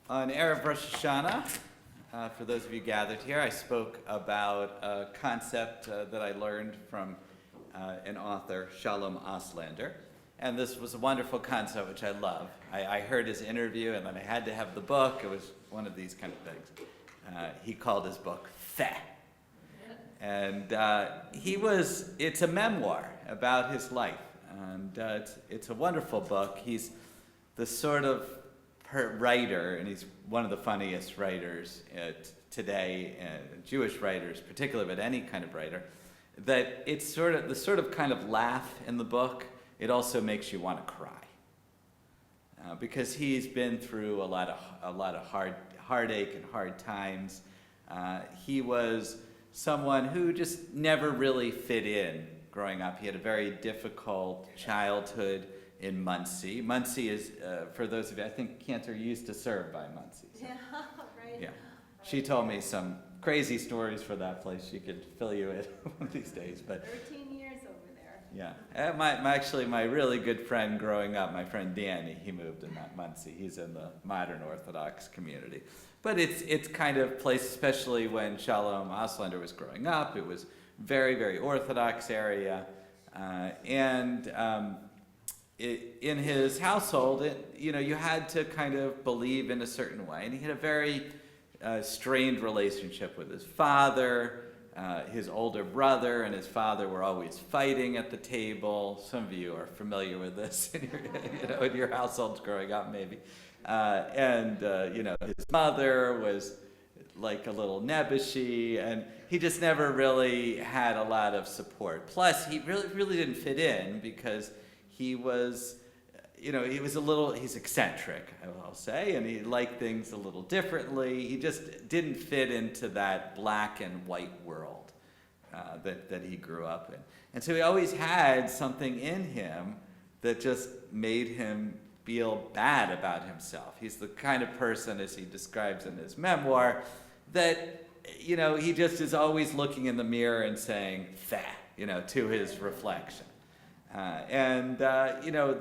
On Erev Rosh Hashanah, for those of you gathered here, I spoke about a concept that I learned from an author, Shalom Auslander. And this was a wonderful concept, which I love. I heard his interview, and then I had to have the book. It was one of these kind of things. He called his book Feh. And it's a memoir about his life. And it's a wonderful book. He's the sort of writer, and he's one of the funniest writers today, Jewish writers particularly, but any kind of writer, that it's sort of the sort of kind of laugh in the book. It also makes you want to cry because he's been through a lot of heartache and hard times. He was someone who just never really fit in growing up. He had a very difficult childhood in Muncie. Muncie is, for those of you, I think Cantor used to serve by Muncie. So. Yeah, right. Yeah. She told me some crazy stories for that place. She could fill you in one of these days. But 13 years over there. Yeah. My really good friend growing up, my friend Danny, he moved in that Muncie. He's in the modern Orthodox community. But it's kind of place, especially when Shalom Auslander was growing up. It was very, very Orthodox area. In his household, you had to kind of believe in a certain way. And he had a very strained relationship with his father. His older brother and his father were always fighting at the table. Some of you are familiar with this in your households growing up, maybe. His mother was like a little nebbishy, and he just never really had a lot of support. Plus, he really didn't fit in because he was, he's eccentric, I'll say, and he liked things a little differently. He just didn't fit into that black and white world that he grew up in. And so he always had something in him that just made him feel bad about himself. He's the kind of person, as he describes in his memoir, that, he just is always looking in the mirror and saying, "Feh," to his reflection.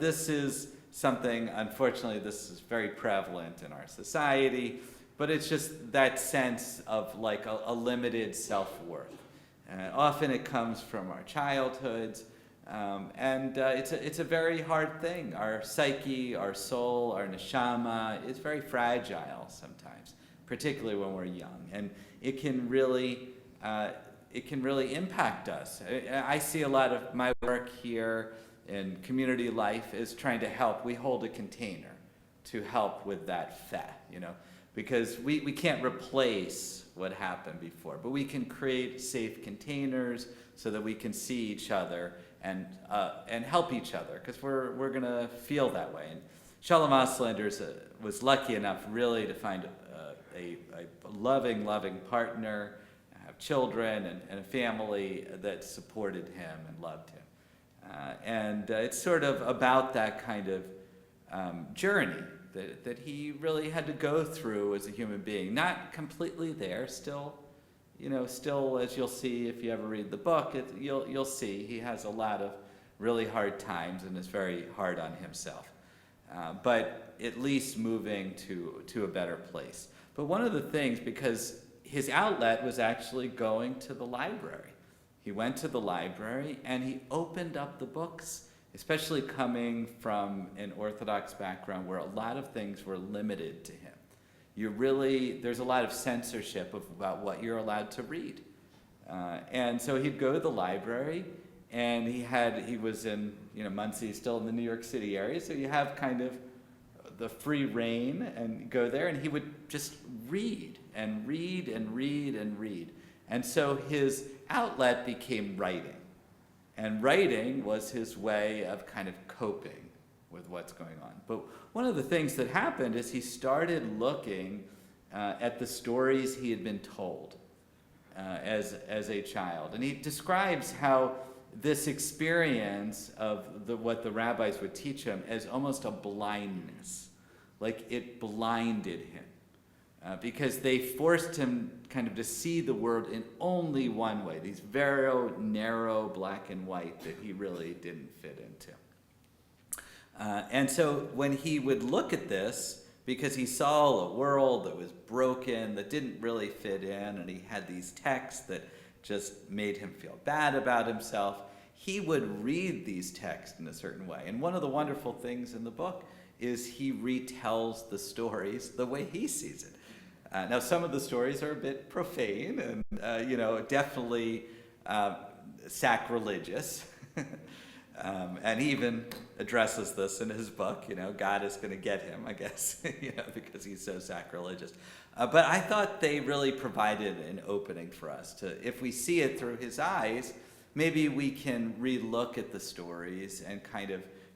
This is something, unfortunately, this is very prevalent in our society, but it's just that sense of like a limited self-worth. Often it comes from our childhoods, it's a very hard thing. Our psyche, our soul, our neshama is very fragile sometimes, particularly when we're young, and it can really impact us. I see a lot of my work here in community life is trying to help. We hold a container to help with that feh, because we can't replace what happened before, but we can create safe containers so that we can see each other and help each other, because we're going to feel that way. And Shalom Auslander was lucky enough really to find a loving partner, have children and a family that supported him and loved him. It's sort of about that kind of journey that he really had to go through as a human being. Not completely there, still, as you'll see if you ever read the book, you'll see he has a lot of really hard times and is very hard on himself. But at least moving to a better place. But one of the things, because his outlet was actually going to the library. He went to the library and he opened up the books, especially coming from an Orthodox background where a lot of things were limited to him. There's a lot of censorship about what you're allowed to read. And so he'd go to the library, and he was in, Muncie, still in the New York City area, so you have kind of the free reign and go there, and he would just read and read and read and read. And so his outlet became writing. And writing was his way of kind of coping with what's going on. But one of the things that happened is he started looking at the stories he had been told as a child. And he describes how this experience of what the rabbis would teach him as almost a blindness. Like it blinded him. Because they forced him kind of to see the world in only one way, these very narrow black and white that he really didn't fit into. And so when he would look at this, because he saw a world that was broken, that didn't really fit in, and he had these texts that just made him feel bad about himself. He would read these texts in a certain way. And one of the wonderful things in the book is he retells the stories the way he sees it. Now, some of the stories are a bit profane and, definitely sacrilegious. And he even addresses this in his book. God is going to get him, I guess, because he's so sacrilegious. But I thought they really provided an opening for us to, if we see it through his eyes, maybe we can relook at the stories and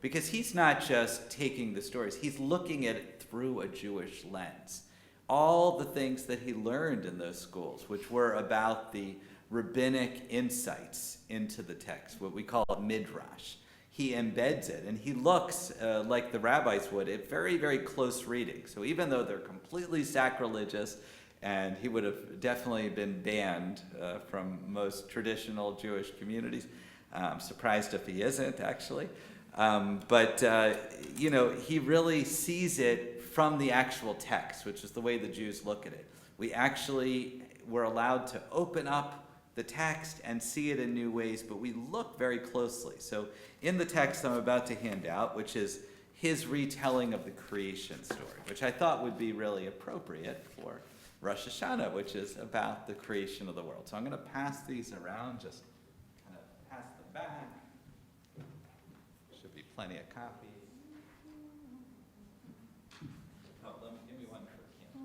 because he's not just taking the stories, he's looking at it through a Jewish lens. All the things that he learned in those schools, which were about the rabbinic insights into the text, what we call it midrash. He embeds it, and he looks, like the rabbis would, at very, very close reading. So even though they're completely sacrilegious, and he would have definitely been banned from most traditional Jewish communities. I'm surprised if he isn't, actually. But he really sees it from the actual text, which is the way the Jews look at it. We actually were allowed to open up the text and see it in new ways, but we look very closely. So in the text I'm about to hand out, which is his retelling of the creation story, which I thought would be really appropriate for Rosh Hashanah, which is about the creation of the world. So I'm going to pass these around, just kind of pass them back. Should be plenty of copies. Oh, give me one for Kim.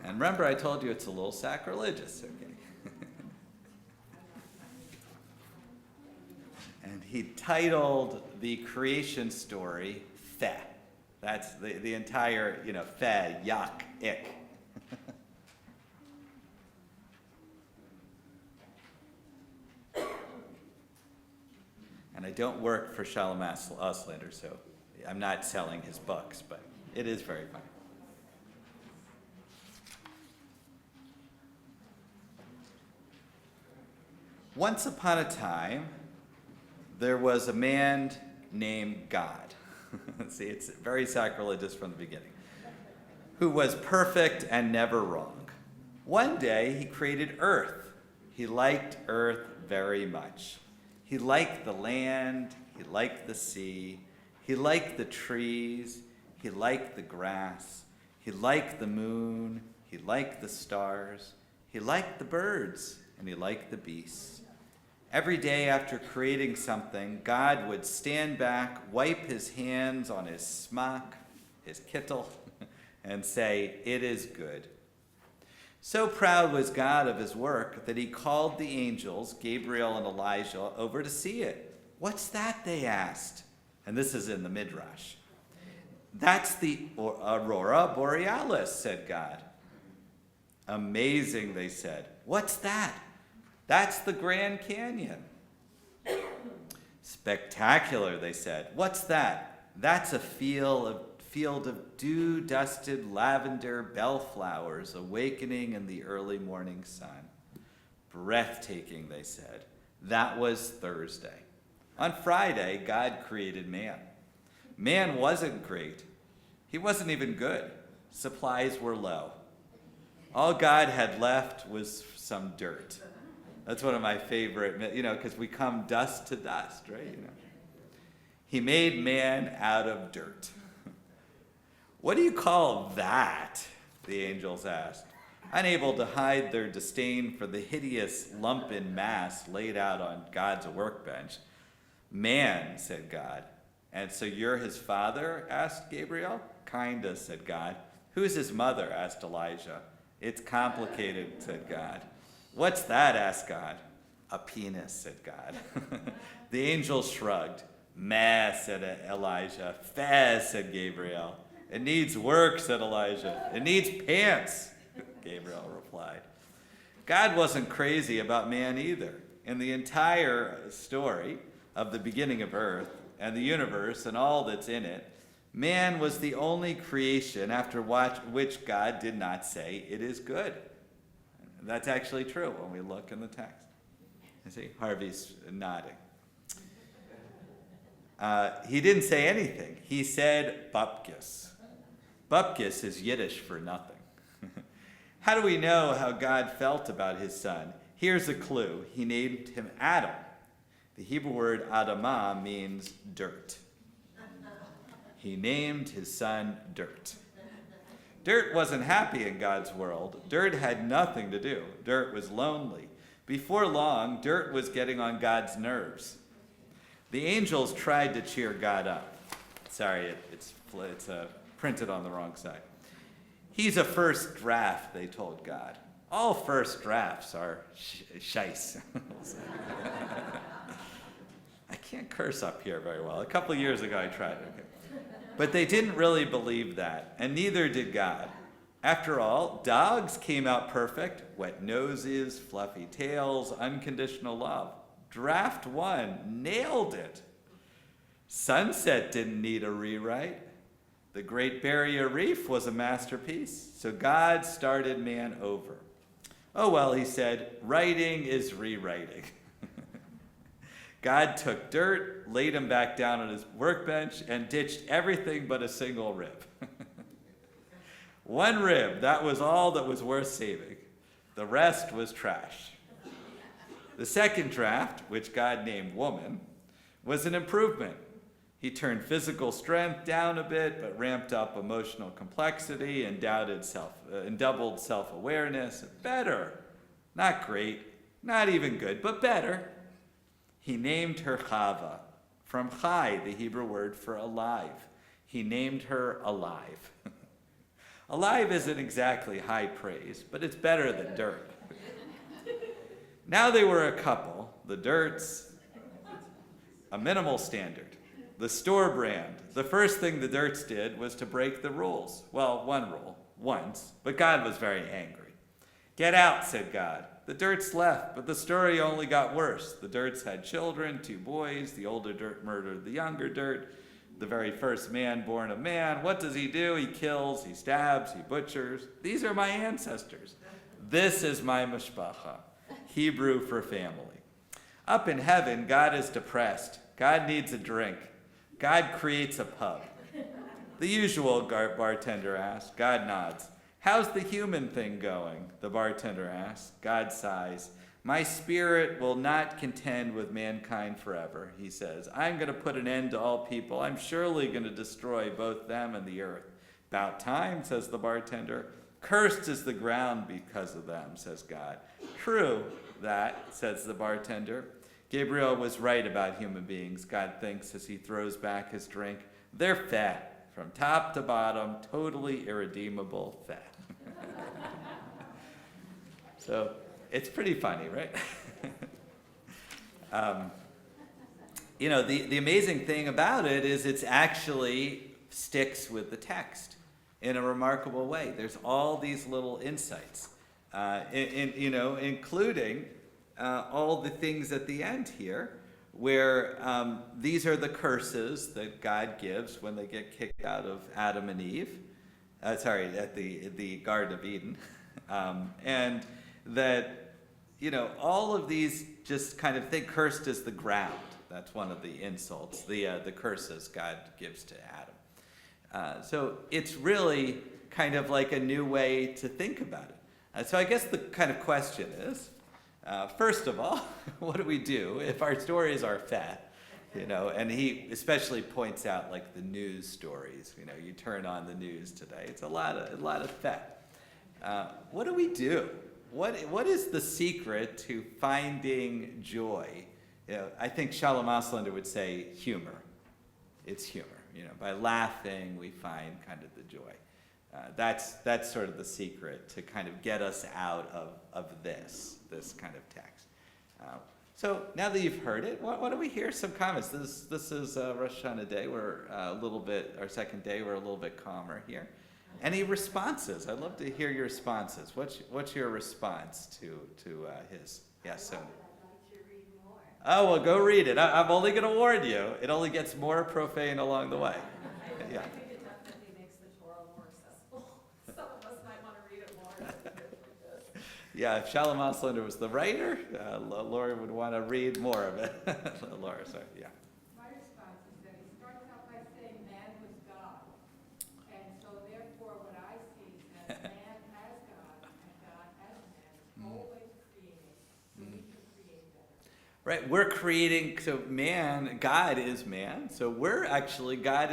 And remember, I told you it's a little sacrilegious, okay? And he titled the creation story, Feh. That's the entire, Feh, yuck, ick. And I don't work for Shalom Auslander, so I'm not selling his books, but it is very funny. Once upon a time, there was a man named God. See, it's very sacrilegious from the beginning. Who was perfect and never wrong. One day, he created earth. He liked earth very much. He liked the land. He liked the sea. He liked the trees. He liked the grass. He liked the moon. He liked the stars. He liked the birds. And he liked the beasts. Every day after creating something, God would stand back, wipe his hands on his smock, his kittel, and say, "It is good." So proud was God of his work that he called the angels, Gabriel and Elijah, over to see it. "What's that?" they asked. And this is in the Midrash. "That's the aurora borealis," said God. "Amazing," they said. "What's that?" "That's the Grand Canyon." "Spectacular," they said. "What's that?" "That's a field of dew-dusted lavender bellflowers awakening in the early morning sun." "Breathtaking," they said. That was Thursday. On Friday, God created man. Man wasn't great. He wasn't even good. Supplies were low. All God had left was some dirt. That's one of my favorite, because we come dust to dust, right? He made man out of dirt. "What do you call that?" the angels asked, unable to hide their disdain for the hideous lumpen mass laid out on God's workbench. "Man," said God. "And so you're his father?" asked Gabriel. "Kinda," said God. "Who's his mother?" asked Elijah. "It's complicated," said God. "What's that?" asked God. "A penis," said God. The angels shrugged. "Meh," said Elijah. "Feh," said Gabriel. "It needs work," said Elijah. "It needs pants," Gabriel replied. God wasn't crazy about man either. In the entire story of the beginning of earth and the universe and all that's in it, Man was the only creation after which God did not say, "It is good." That's actually true when we look in the text. You see, Harvey's nodding. He didn't say anything. He said, "Bupkis." Bupkis is Yiddish for nothing. How do we know how God felt about his son? Here's a clue. He named him Adam. The Hebrew word Adamah means dirt. He named his son Dirt. Dirt wasn't happy in God's world. Dirt had nothing to do. Dirt was lonely. Before long, Dirt was getting on God's nerves. The angels tried to cheer God up. Sorry, it's printed on the wrong side. He's a first draft, they told God. All first drafts are shice. I can't curse up here very well. A couple of years ago I tried. Okay. But they didn't really believe that, and neither did God. After all, dogs came out perfect. Wet noses, fluffy tails, unconditional love. Draft 1 nailed it. Sunset didn't need a rewrite. The Great Barrier Reef was a masterpiece, so God started man over. Oh well, he said, writing is rewriting. God took Dirt, laid him back down on his workbench, and ditched everything but a single rib. One rib, that was all that was worth saving. The rest was trash. The second draft, which God named woman, was an improvement. He turned physical strength down a bit, but ramped up emotional complexity and doubled self-awareness. Better. Not great, not even good, but better. He named her Chava, from Chai, the Hebrew word for alive. He named her Alive. Alive isn't exactly high praise, but it's better than Dirt. Now they were a couple, the Dirts, a minimal standard, the store brand. The first thing the Dirts did was to break the rules. Well, one rule, once, but God was very angry. "Get out," said God. The Dirts left, but the story only got worse. The Dirts had children, 2 boys. The older Dirt murdered the younger Dirt. The very first man born of man. What does he do? He kills, he stabs, he butchers. These are my ancestors. This is my mishpacha, Hebrew for family. Up in heaven, God is depressed. God needs a drink. God creates a pub. The usual bartender asks. God nods. "How's the human thing going?" the bartender asks. God sighs. "My spirit will not contend with mankind forever," he says. "I'm going to put an end to all people. I'm surely going to destroy both them and the earth." "About time," says the bartender. "Cursed is the ground because of them," says God. "True that," says the bartender. Gabriel was right about human beings, God thinks as he throws back his drink. They're fat. From top to bottom, totally irredeemable fat. So it's pretty funny, right? The amazing thing about it is it's actually sticks with the text in a remarkable way. There's all these little insights, including all the things at the end here, where these are the curses that God gives when they get kicked out of Adam and Eve, at the Garden of Eden, and that, all of these just kind of think cursed is the ground. That's one of the insults, the curses God gives to Adam. So it's really kind of like a new way to think about it. So I guess the kind of question is, first of all, what do we do if our stories are fat? And he especially points out like the news stories. You turn on the news today; it's a lot of fat. What do we do? What is the secret to finding joy? I think Shalom Auslander would say humor. It's humor. By laughing, we find kind of the joy. That's sort of the secret to kind of get us out of this kind of text. So now that you've heard it, why don't we hear some comments? This is Rosh Hashanah day. We're our second day. We're a little bit calmer here. Any responses? I'd love to hear your responses. What's your response to his? Yes. So. Oh, well, go read it. I'm only going to warn you. It only gets more profane along the way. Yeah. Yeah, if Shalom Auslander was the writer, Laura would want to read more of it. Laura, sorry, yeah. My response is that he starts out by saying man was God. And so therefore what I see is that man has God and God has man, always creating, so we can create better. Right, we're creating, so man, God is man. So we're actually, God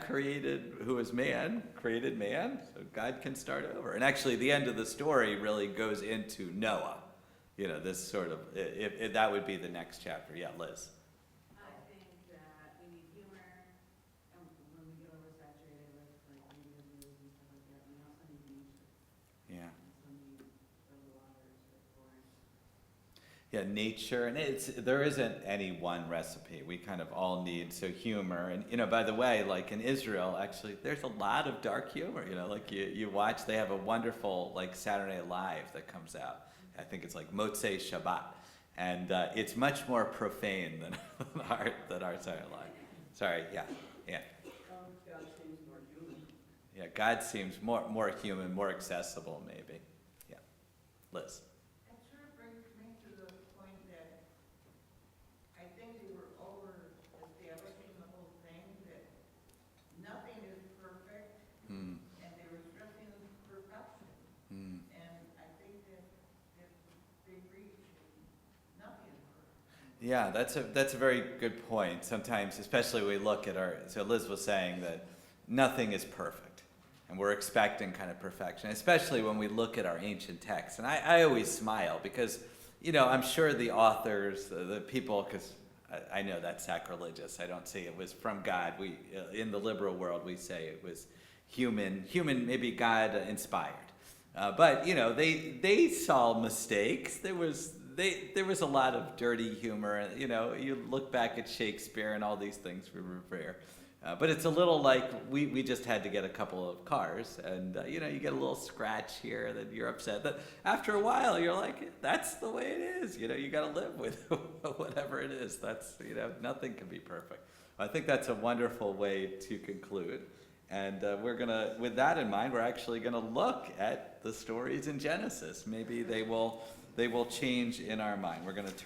created, who is man, created man. So God can start over. And actually the end of the story really goes into Noah. You know, this sort of, if that would be the next chapter. Yeah, Liz. I think that we need humor, and when we get oversaturated with like media news and stuff like that, we also need nature. Yeah. We also need the waters, the forest. Yeah, nature, and there isn't any one recipe. We kind of all need humor, and by the way, like in Israel, actually, there's a lot of dark humor. Like you watch, they have a wonderful like Saturday Night Live that comes out. I think it's like Motzei Shabbat, and it's much more profane than our Saturday Night Live. Sorry, yeah. God seems more human. Yeah, God seems more human, more accessible, maybe. Yeah, Liz. That sort of brings me to the point that I think we were over-establishing the whole thing, that nothing is perfect, Mm. and they were stressing perfection. Mm. And I think that's a big reach, and nothing is perfect. Yeah, that's a very good point. Sometimes, especially we look at so Liz was saying that nothing is perfect, and we're expecting kind of perfection, especially when we look at our ancient texts. And I always smile because, I'm sure the authors, the people, because I know that's sacrilegious. I don't say it was from God. We, in the liberal world, we say it was human, maybe God inspired. But they saw mistakes. There was a lot of dirty humor. You look back at Shakespeare and all these things we revere. But it's a little like we just had to get a couple of cars, and you get a little scratch here, then you're upset. But after a while, you're like, that's the way it is. You got to live with whatever it is. That's nothing can be perfect. I think that's a wonderful way to conclude. And with that in mind, we're actually gonna look at the stories in Genesis. Maybe they will change in our mind. We're gonna turn